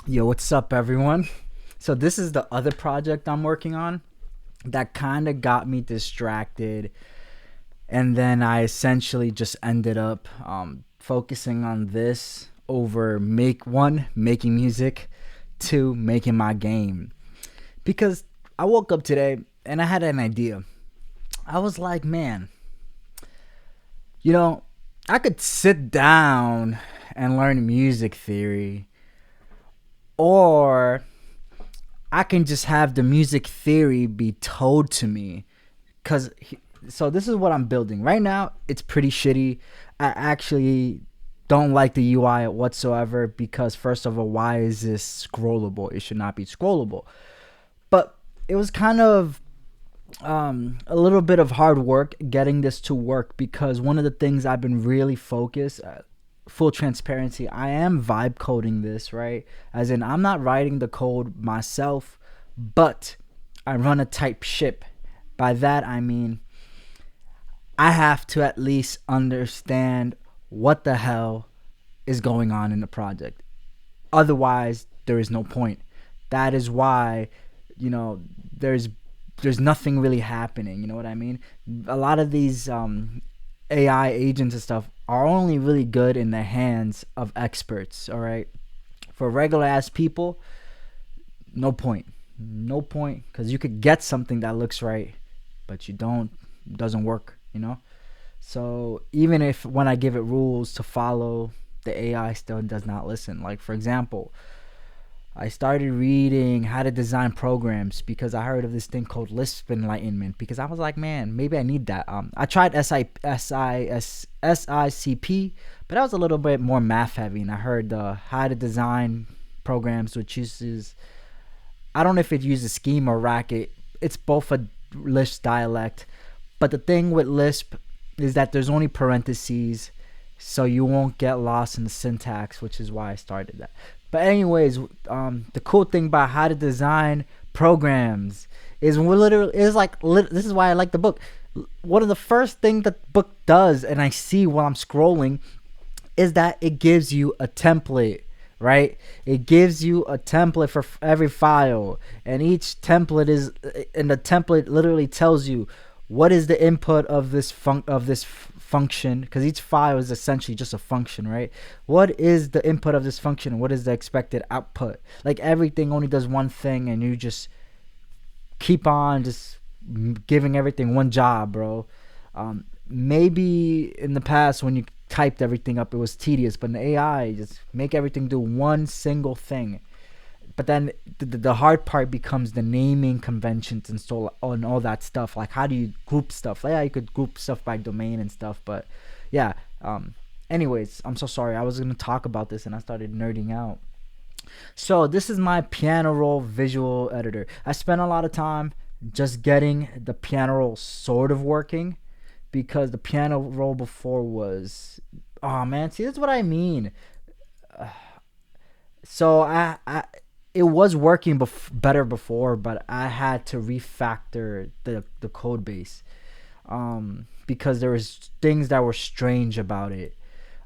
Yo, what's up, everyone? So, this is the other project I'm working on that kind of got me distracted. And then I essentially just ended up focusing on this over making music, two, making my game. Because I woke up today and I had an idea. I was like, man, you know, I could sit down and learn music theory, or I can just have the music theory be told to me. Cause so this is what I'm building right now. It's pretty shitty. I actually don't like the UI whatsoever because first of all, why is this scrollable? It should not be scrollable. But it was kind of a little bit of hard work getting this to work because one of the things I've been really focused. Full transparency, I am vibe coding this, right? As in, I'm not writing the code myself, but I run a type ship. By that, I mean I have to at least understand what the hell is going on in the project. Otherwise, there is no point. That is why, you know, there's nothing really happening. You know what I mean? A lot of these AI agents and stuff are only really good in the hands of experts. All right, for regular ass people, no point. No point, because you could get something that looks right, but you don't. It doesn't work. You know. So even if when I give it rules to follow, the AI still does not listen. Like for example, I started reading how to design programs because I heard of this thing called Lisp Enlightenment because I was like, man, maybe I need that. I tried SICP, but that was a little bit more math heavy, and I heard how to design programs, which uses, I don't know if it uses Scheme or Racket. It's both a Lisp dialect, but the thing with Lisp is that there's only parentheses, so you won't get lost in the syntax, which is why I started that. But anyways, the cool thing about how to design programs is we're literally is like this is why I like the book. One of the first things that the book does, and I see while I'm scrolling, is that it gives you a template, right? It gives you a template for every file, and each template is, and the template literally tells you what is the input of this function, because each file is essentially just a function, right? What is the input of this function? What is the expected output? Like everything only does one thing, and you just keep on just giving everything one job, bro. Maybe in the past when you typed everything up, it was tedious, but in AI, just make everything do one single thing. But then the hard part becomes the naming conventions and so on, all that stuff. Like how do you group stuff? Like, yeah, you could group stuff by domain and stuff, but yeah. Anyways, I'm so sorry. I was gonna talk about this and I started nerding out. So this is my piano roll visual editor. I spent a lot of time just getting the piano roll sort of working because the piano roll before was, oh man, see, that's what I mean. So I it was working better before, but I had to refactor the code base because there was things that were strange about it.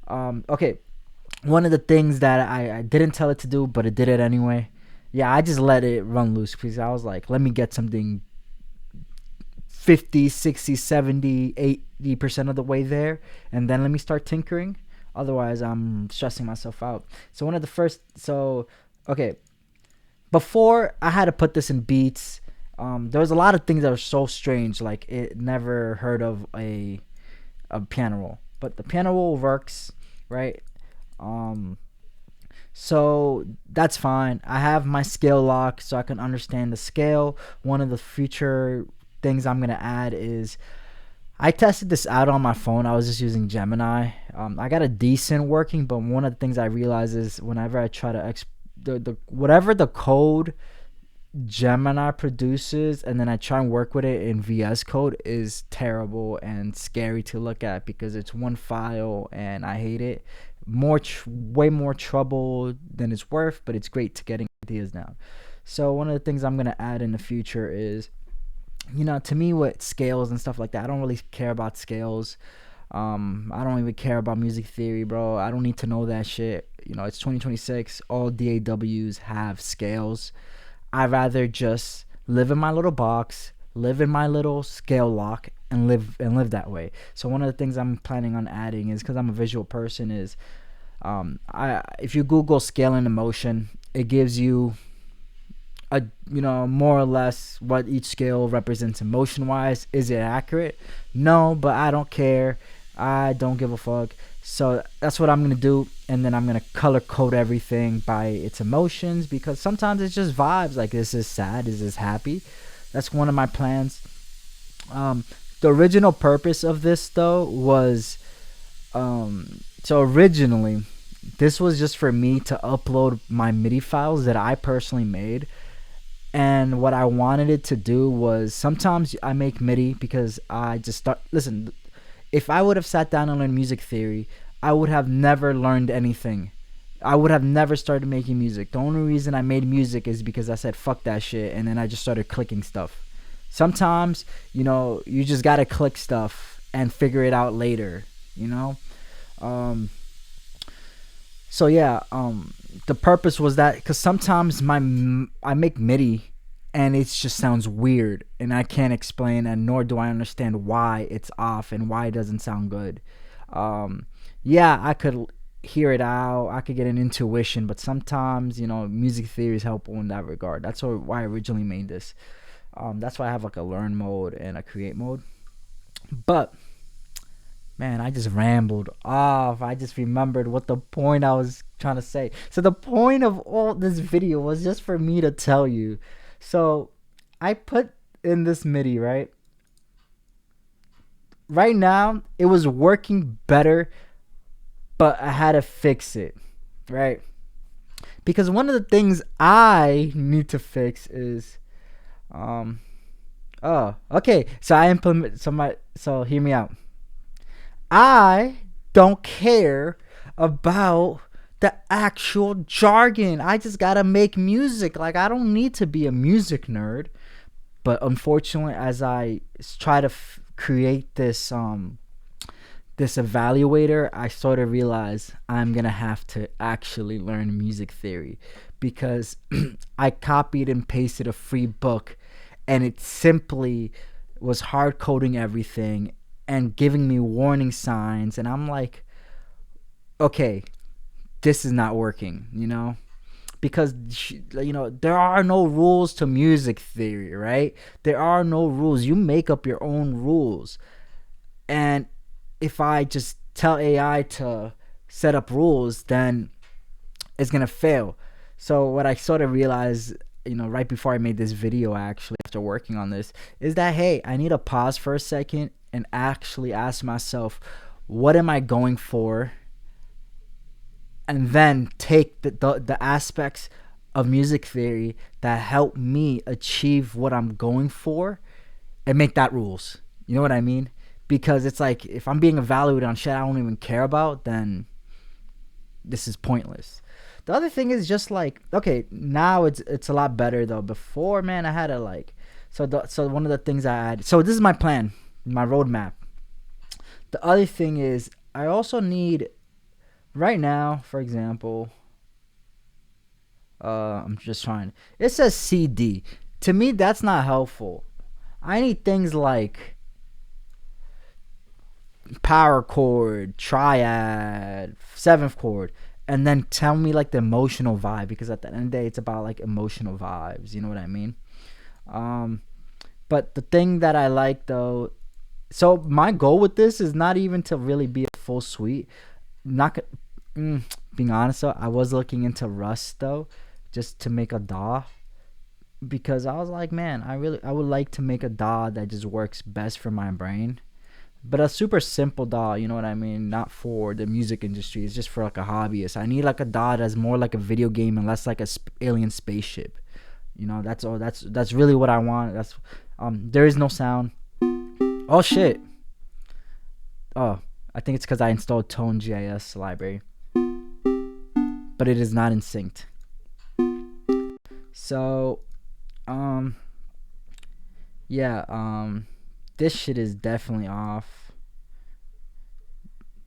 Okay, one of the things that I didn't tell it to do, but it did it anyway. Yeah, I just let it run loose because I was like, let me get something 50, 60, 70, 80% of the way there, and then let me start tinkering. Otherwise, I'm stressing myself out. So one of the first, okay, before I had to put this in beats. There was a lot of things that were so strange, like it never heard of a piano roll, but the piano roll works, right? So that's fine. I have my scale lock, so I can understand the scale. One of the future things I'm gonna add is I tested this out on my phone. I was just using Gemini. I got a decent working, but one of the things I realize is whenever I try to the whatever the code Gemini produces and then I try and work with it in VS Code is terrible and scary to look at because it's one file and I hate it. Way more trouble than it's worth, but it's great to getting ideas down. So one of the things I'm gonna add in the future is, to me with scales and stuff like that, I don't really care about scales. I don't even care about music theory, bro. I don't need to know that shit. It's 2026. All DAWs have scales. I'd rather just live in my little box, live in my little scale lock, and live that way. So one of the things I'm planning on adding is, because I'm a visual person, is if you Google scale and emotion, it gives you a more or less what each scale represents emotion wise. Is it accurate? No, but I don't care. I don't give a fuck. So that's what I'm gonna do, and then I'm gonna color code everything by its emotions, because sometimes it's just vibes. Like, this is sad, this is happy. That's one of my plans. The original purpose of this though was, so originally this was just for me to upload my MIDI files that I personally made. And what I wanted it to do was, sometimes I make MIDI because I just start. Listen, if I would have sat down and learned music theory, I would have never learned anything. I would have never started making music. The only reason I made music is because I said fuck that shit, and then I just started clicking stuff. Sometimes, you just gotta click stuff and figure it out later. So yeah, the purpose was that, because sometimes I make MIDI and it just sounds weird, and I can't explain, and nor do I understand why it's off and why it doesn't sound good. Yeah, I could hear it out, I could get an intuition, but sometimes, music theory is helpful in that regard. That's why I originally made this. That's why I have like a learn mode and a create mode. But man, I just rambled off. I just remembered what the point I was trying to say. So the point of all this video was just for me to tell you. So I put in this MIDI, right? Right now, it was working better, but I had to fix it, right? Because one of the things I need to fix is, okay. So I implement so hear me out. I don't care about the actual jargon. I just gotta make music. Like, I don't need to be a music nerd. But unfortunately, as I try to create this evaluator, I sort of realize I'm gonna have to actually learn music theory, because I copied and pasted a free book, and it simply was hard coding everything and giving me warning signs, and I'm like, okay, this is not working, because there are no rules to music theory, right? There are no rules. You make up your own rules. And if I just tell AI to set up rules, then it's gonna fail. So what I sort of realized, right before I made this video, actually, after working on this, is that, hey, I need to pause for a second and actually ask myself, what am I going for? And then take the aspects of music theory that help me achieve what I'm going for, and make that rules. You know what I mean? Because it's like, if I'm being evaluated on shit I don't even care about, then this is pointless. The other thing is just like, okay, now it's a lot better though. Before, man, I had to like, so one of the things I had, so this is my plan, my roadmap. The other thing is, I also need, right now, for example, I'm just trying, it says CD. To me, that's not helpful. I need things like power chord, triad, seventh chord, and then tell me like the emotional vibe, because at the end of the day, it's about like emotional vibes. You know what I mean? But the thing that I like though, so my goal with this is not even to really be a full suite. Not being honest though, I was looking into Rust though, just to make a DAW, because I was like, man, I would like to make a DAW that just works best for my brain, but a super simple DAW, you know what I mean? Not for the music industry. It's just for like a hobbyist. I need like a DAW that's more like a video game and less like a alien spaceship. That's all. That's really what I want. That's there is no sound. Oh shit. Oh, I think it's because I installed Tone.js library, but it is not in synced. So, yeah, this shit is definitely off.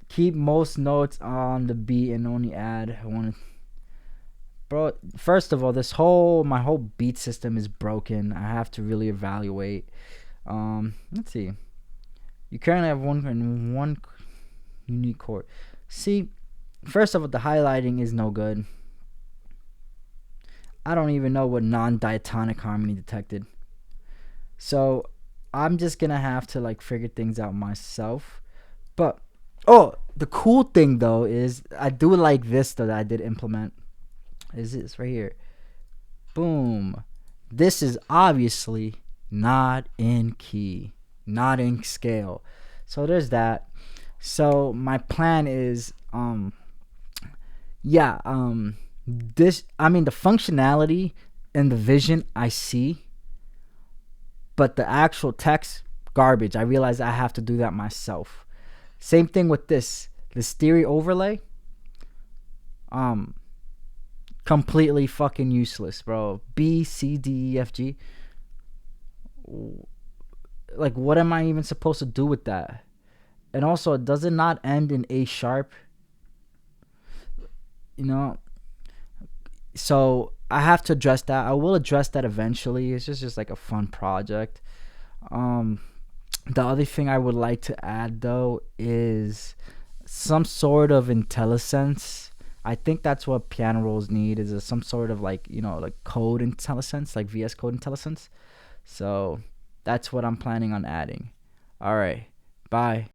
Keep most notes on the beat and only add one. Bro, first of all, my whole beat system is broken. I have to really evaluate. Let's see. You currently have one unique chord. See, first of all, the highlighting is no good. I don't even know what non-diatonic harmony detected. So I'm just gonna have to like figure things out myself. But the cool thing though is I do like this though that I did implement. Is this right here? Boom. This is obviously not in key, not in scale. So there's that. So my plan is this, I mean, the functionality and the vision I see, but the actual text garbage. I realize I have to do that myself. Same thing with this stereo overlay. Completely fucking useless, bro. B, C, D, E, F, G. Like, what am I even supposed to do with that? And also, does it not end in A sharp? You know, so I have to address that. I will address that eventually. It's just like a fun project. The other thing I would like to add though is some sort of IntelliSense. I think that's what piano rolls need, is some sort of like, like code IntelliSense, like VS Code IntelliSense. So that's what I'm planning on adding. All right. Bye.